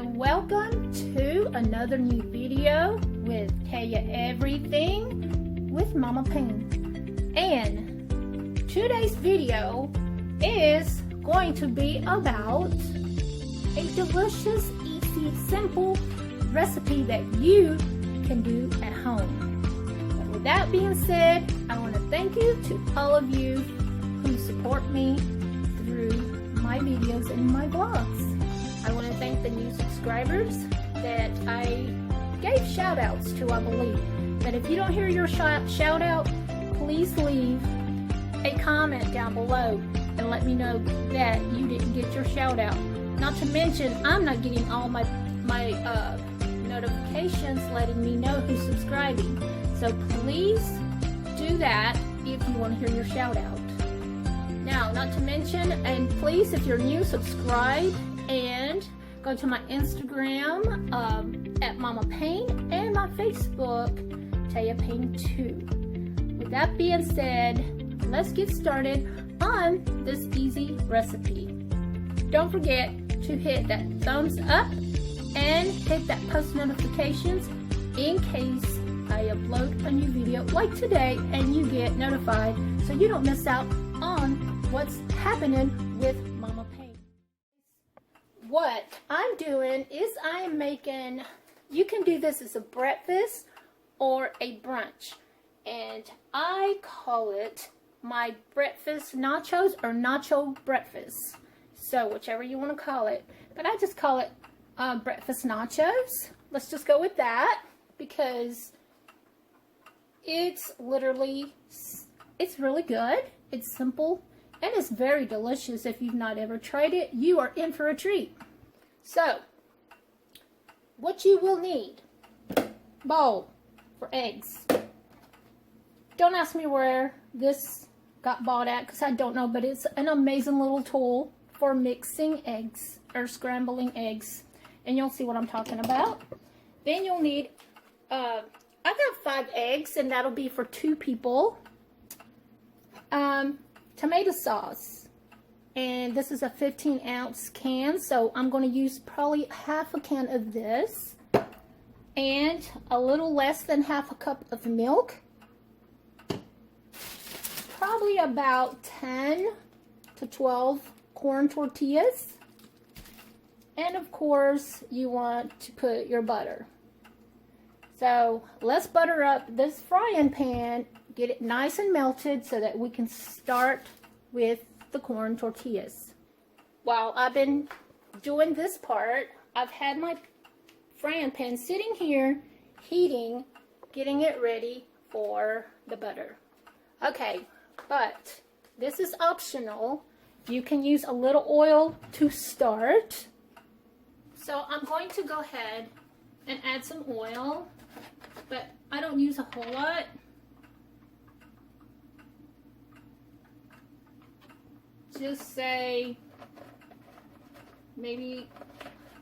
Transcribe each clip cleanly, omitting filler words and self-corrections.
and welcome to another new video with Taya Everything with Mama Pain. And today's video is going to be about a delicious, easy, simple recipe that you can do at home. And with that being said, I want to thank you to all of you who support me through my videos and my vlogs. I want to thank the new subscribers that I gave shout outs to, I believe. But if you don't hear your shout out, please leave a comment down below and let me know that you didn't get your shout out. Not to mention, I'm not getting all my notifications letting me know who's subscribing. So please do that if you want to hear your shout out. Now, not to mention, and please, if you're new, subscribe and go to my Instagram at Mama Pain and my Facebook, Taya Pain 2. With that being said, let's get started on this easy recipe. Don't forget to hit that thumbs up and hit that post notifications in case I upload a new video like today and you get notified so you don't miss out on what's happening with Mama Pain. What I'm doing is I am making, you can do this as a breakfast or a brunch, and I call it my breakfast nachos or nacho breakfast. So whichever you want to call it, but I just call it breakfast nachos. Let's just go with that because it's literally, it's really good. It's simple. And it's very delicious. If you've not ever tried it, you are in for a treat. So, what you will need: bowl for eggs. Don't ask me where this got bought at because I don't know, but it's an amazing little tool for mixing eggs or scrambling eggs. And you'll see what I'm talking about. Then you'll need, I've got 5 eggs, and that'll be for 2 people. Tomato sauce, and this is a 15-ounce can, so I'm going to use probably half a can of this, and a little less than half a cup of milk, probably about 10 to 12 corn tortillas, and of course you want to put your butter. So let's butter up this frying pan, get it nice and melted so that we can start with the corn tortillas. While I've been doing this part, I've had my frying pan sitting here, heating, getting it ready for the butter. Okay, but this is optional. You can use a little oil to start. So I'm going to go ahead and add some oil, but I don't use a whole lot. Just say, maybe,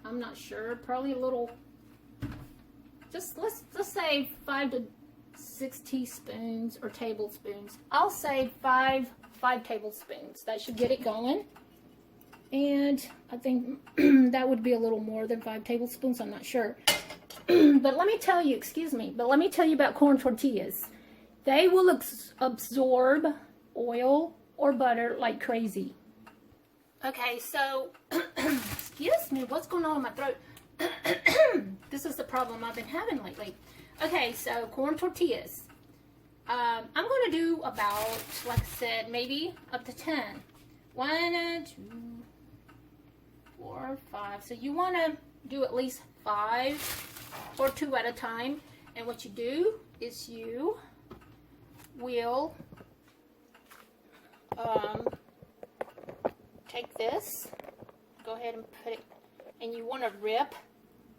I'm not sure, probably a little, just let's say 5 to 6 teaspoons or tablespoons. I'll say 5 tablespoons. That should get it going. And I think that would be a little more than 5 tablespoons, I'm not sure. But let me tell you, excuse me, but let me tell you about corn tortillas. They will absorb oil or butter like crazy. Okay, so, excuse me, what's going on in my throat? This is the problem I've been having lately. Okay, so corn tortillas. I'm going to do about, like I said, maybe up to 10. 1, 2, 4, 5. So you want to do at least 5 or 2 at a time. And what you do is you will take this, go ahead and put it, and you want to rip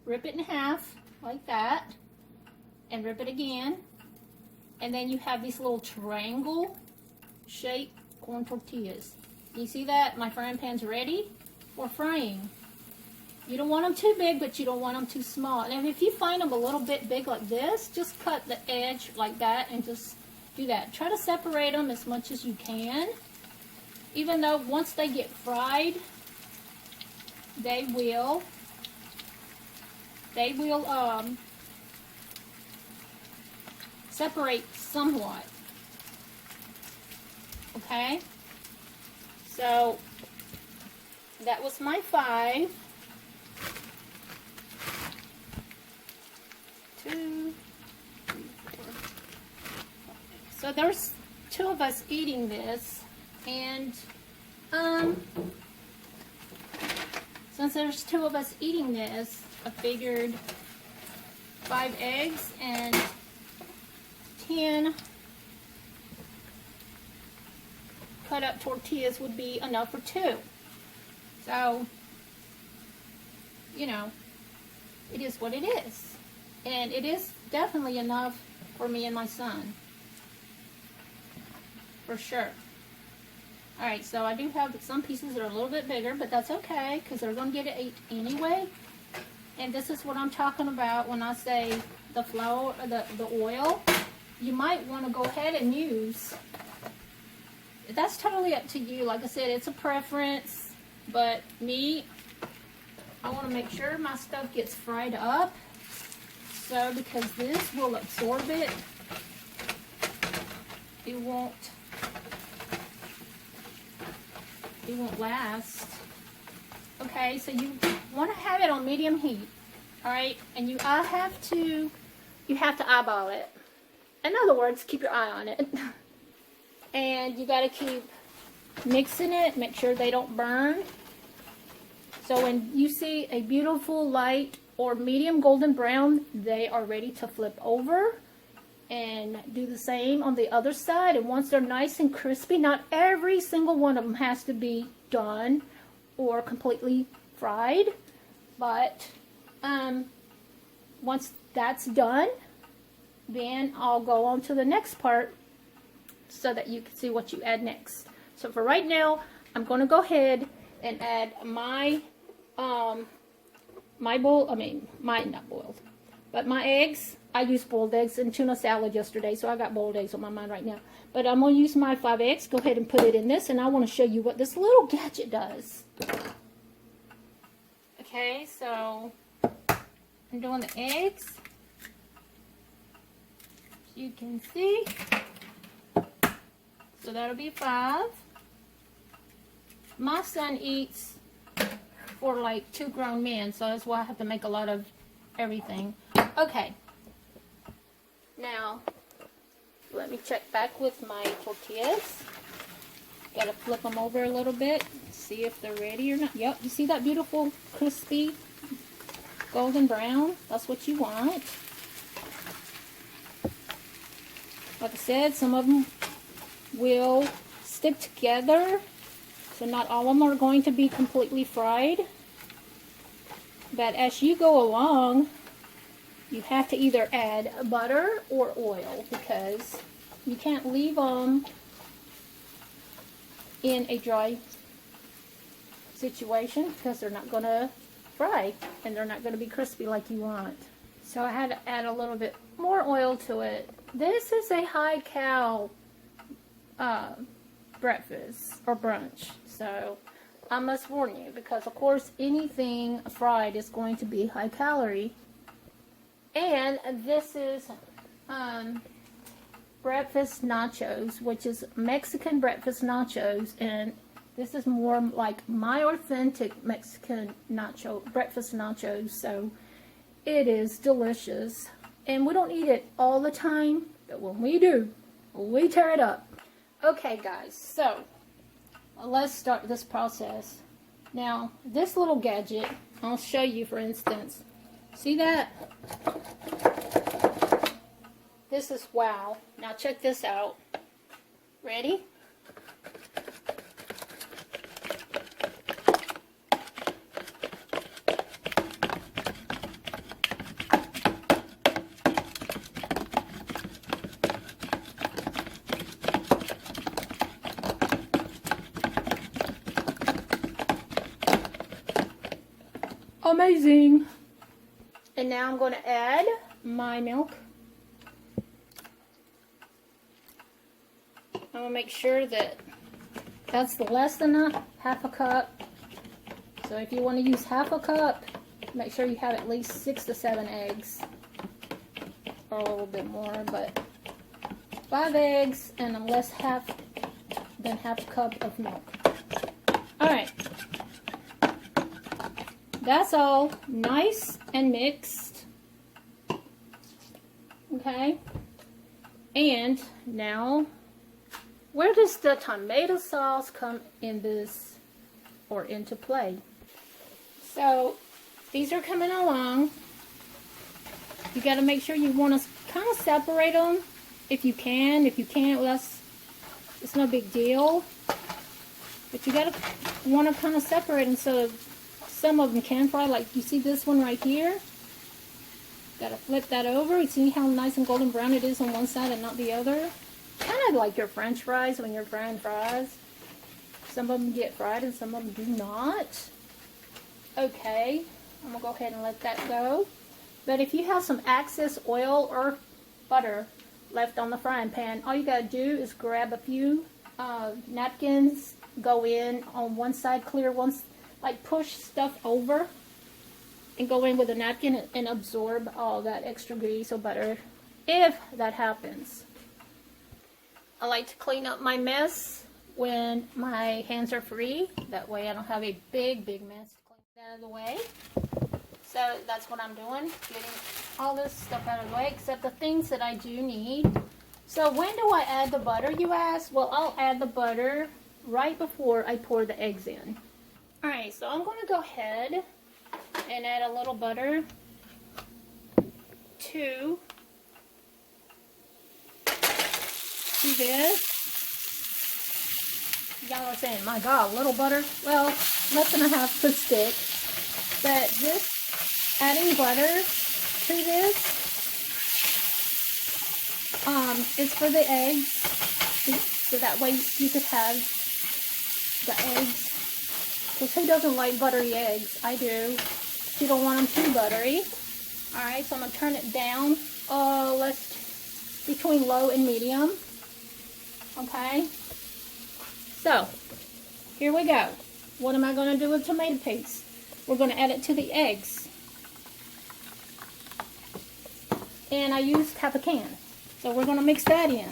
it in half like that, and rip it again, and then you have these little triangle shaped corn tortillas. You see that? My frying pan's ready for frying. You don't want them too big, but you don't want them too small. And if you find them a little bit big like this, just cut the edge like that and just do that. Try to separate them as much as you can. Even though once they get fried, they will they will separate somewhat. Okay, so that was my 5. 2, 3, 4. So there's 2 of us eating this, and since there's 2 of us eating this, I figured 5 eggs and 10 cut up tortillas would be enough for 2. So, you know, it is what it is. And it is definitely enough for me and my son. For sure. Alright, so I do have some pieces that are a little bit bigger, but that's okay, because they're going to get it ate anyway. And this is what I'm talking about when I say the flour, the oil. You might want to go ahead and use, that's totally up to you. Like I said, it's a preference, but me, I want to make sure my stuff gets fried up. So, because this will absorb it, it won't last. Okay, so you want to have it on medium heat. Alright, and you have to eyeball it. In other words, keep your eye on it. And you got to keep mixing it, make sure they don't burn. So when you see a beautiful light or medium golden brown, they are ready to flip over. And do the same on the other side. And once they're nice and crispy, not every single one of them has to be done or completely fried, but once that's done, then I'll go on to the next part so that you can see what you add next. So for right now, I'm going to go ahead and add my not boiled, but my eggs. I used boiled eggs in tuna salad yesterday, so I got boiled eggs on my mind right now. But I'm going to use my 5 eggs. Go ahead and put it in this, and I want to show you what this little gadget does. Okay, so I'm doing the eggs. As you can see. So that'll be 5. My son eats for like 2 grown men, so that's why I have to make a lot of everything. Okay. Now, let me check back with my tortillas. Gotta flip them over a little bit, see if they're ready or not. Yep, you see that beautiful, crispy, golden brown? That's what you want. Like I said, some of them will stick together, so not all of them are going to be completely fried. But as you go along, you have to either add butter or oil, because you can't leave them in a dry situation, because they're not going to fry and they're not going to be crispy like you want. So I had to add a little bit more oil to it. This is a high cal breakfast or brunch, so I must warn you, because of course anything fried is going to be high calorie. And this is breakfast nachos, which is Mexican breakfast nachos, and this is more like my authentic Mexican breakfast nachos, so it is delicious. And we don't eat it all the time, but when we do, we tear it up. Okay guys, so let's start this process. Now, this little gadget, I'll show you for instance. See that? This is wow. Now check this out. Ready? Amazing. And now I'm going to add my milk. I'm going to make sure that that's less than a half a cup. So if you want to use half a cup, Make sure you have at least 6 to 7 eggs, or a little bit more, but 5 eggs and less than half a cup of milk. Alright, that's all nice and mixed. Okay, and now, where does the tomato sauce come in this, or into play? So, these are coming along. You got to make sure you want to kind of separate them if you can. If you can't, well, it's no big deal. But you got to want to kind of separate them so some of them can fry. Like you see this one right here. Got to flip that over. You see how nice and golden brown it is on one side and not the other? Kind of like your French fries when you're frying fries. Some of them get fried and some of them do not. Okay, I'm going to go ahead and let that go. But if you have some excess oil or butter left on the frying pan, all you got to do is grab a few napkins, go in on one side, clear ones, like push stuff over, and go in with a napkin and absorb all that extra grease or butter, if that happens. I like to clean up my mess when my hands are free. That way I don't have a big mess to clean out of the way. So that's what I'm doing, getting all this stuff out of the way, except the things that I do need. So when do I add the butter, you ask? Well, I'll add the butter right before I pour the eggs in. Alright, so I'm going to go ahead and add a little butter to this. Y'all are saying, my God, a little butter? Well, less than a half a stick. But just adding butter to this is for the eggs, so that way you could have the eggs. Because who doesn't like buttery eggs? I do. You don't want them too buttery. Alright, so I'm going to turn it down, between low and medium. Okay. So, here we go. What am I going to do with tomato paste? We're going to add it to the eggs. And I used half a can. So we're going to mix that in.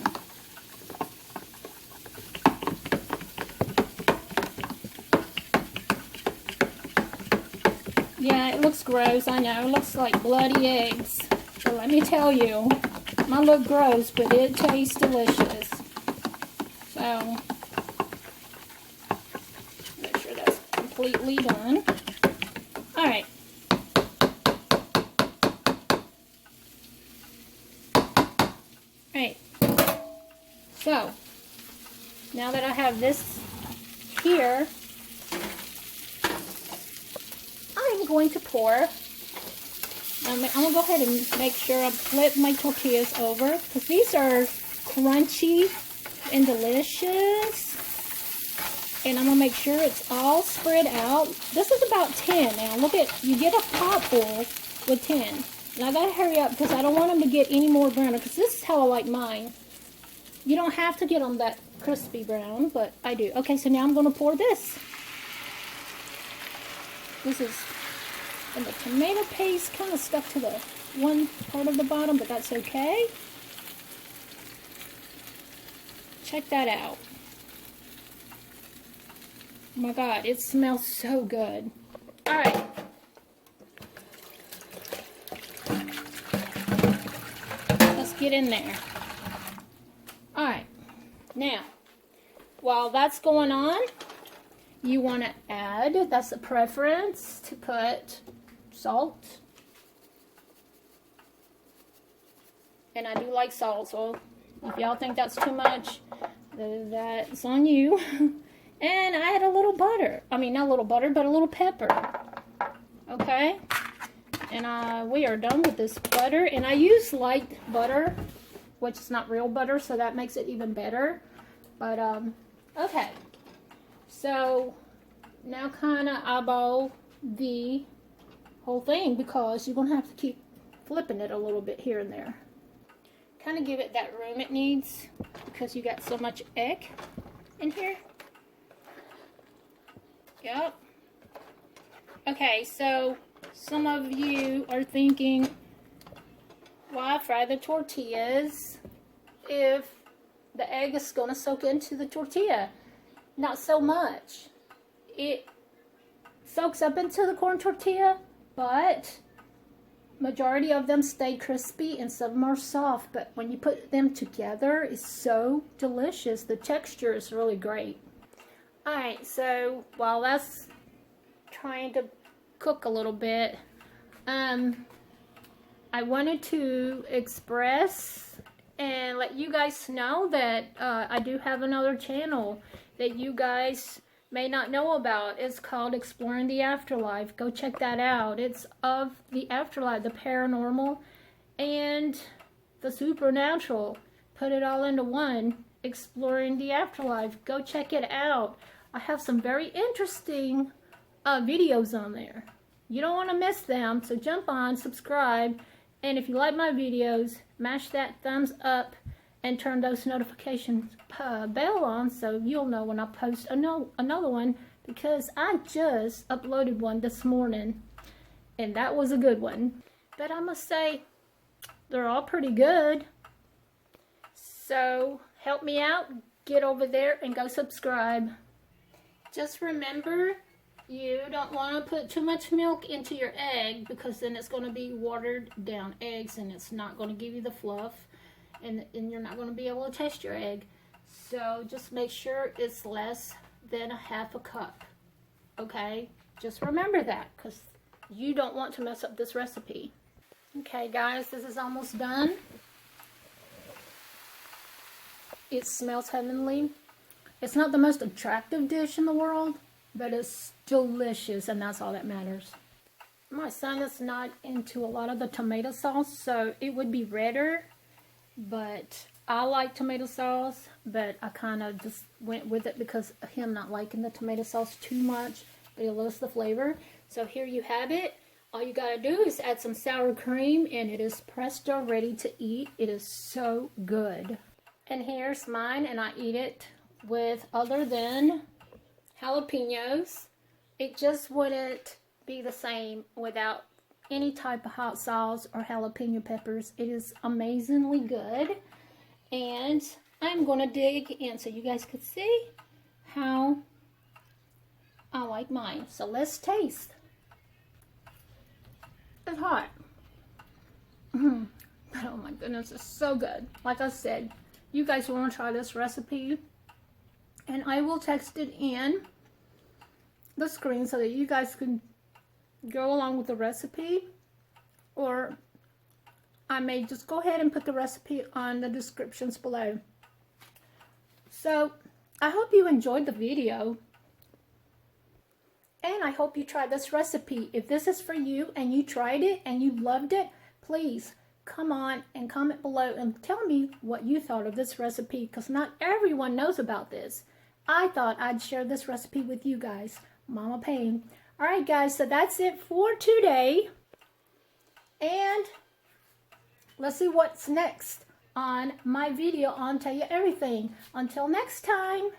Yeah, it looks gross, I know. It looks like bloody eggs. So let me tell you, it might look gross, but it tastes delicious. So, make sure that's completely done. Alright. Alright. So, now that I have this here, I'm going to pour. I'm going to go ahead and make sure I flip my tortillas over, because these are crunchy and delicious. And I'm going to make sure it's all spread out. This is about 10. Now look at, you get a pot full with 10. And I got to hurry up because I don't want them to get any more brown, because this is how I like mine. You don't have to get them that crispy brown, but I do. Okay, so now I'm going to pour this. This is, and the tomato paste kind of stuck to the one part of the bottom, but that's okay. Check that out. Oh my God, it smells so good. Alright. Let's get in there. Alright. Now, while that's going on, you want to add, that's a preference, to put salt. And I do like salt, so if y'all think that's too much, that's on you. And I add a little butter. I mean, not a little butter, but a little pepper. Okay? And we are done with this butter. And I use light butter, which is not real butter, so that makes it even better. But, okay. So, now kind of eyeball the whole thing, because you're going to have to keep flipping it a little bit here and there. Kind of give it that room it needs, because you got so much egg in here. Yep. Okay, so Some of you are thinking, why fry the tortillas if the egg is going to soak into the tortilla? Not so much. It soaks up into the corn tortilla, but majority of them stay crispy and some are soft. But when you put them together, it's so delicious. The texture is really great. Alright, so while that's trying to cook a little bit, I wanted to express and let you guys know that I do have another channel that you guys may not know about. It's called Exploring the Afterlife. Go check that out. It's of the afterlife, the paranormal and the supernatural. Put it all into one. Exploring the Afterlife. Go check it out. I have some very interesting videos on there. You don't want to miss them, so jump on, subscribe, and if you like my videos, mash that thumbs up and turn those notifications bell on so you'll know when I post another one, because I just uploaded one this morning and that was a good one. But I must say, they're all pretty good. So help me out, get over there and go subscribe. Just remember, you don't want to put too much milk into your egg, because then it's going to be watered down eggs and it's not going to give you the fluff, and you're not going to be able to taste your egg. So just make sure it's less than a half a cup. Okay? Just remember that, because you don't want to mess up this recipe. Okay guys, this is almost done. It smells heavenly. It's not the most attractive dish in the world, but it's delicious, and that's all that matters. My son is not into a lot of the tomato sauce, so it would be redder, but I like tomato sauce, but I kind of just went with it because of him not liking the tomato sauce too much, but he loves the flavor. So here you have it. All you gotta do is add some sour cream, and it is presto, ready to eat. It is so good. And here's mine, and I eat it with other than jalapenos. It just wouldn't be the same without any type of hot sauce or jalapeno peppers. It is amazingly good, and I'm going to dig in so you guys could see how I like mine. So let's taste. It's hot. Oh my goodness, it's so good. Like I said, you guys want to try this recipe, and I will text it in the screen so that you guys can go along with the recipe, or I may just go ahead and put the recipe on the descriptions below. So I hope you enjoyed the video, and I hope you try this recipe. If this is for you and you tried it and you loved it, please come on and comment below and tell me what you thought of this recipe, because not everyone knows about this. I thought I'd share this recipe with you guys. Mama Payne. Alright guys, so that's it for today. And let's see what's next on my video on Taya Everything. Until next time,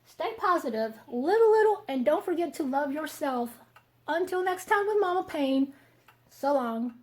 stay positive, live a little, and don't forget to love yourself. Until next time with Mama Payne, so long.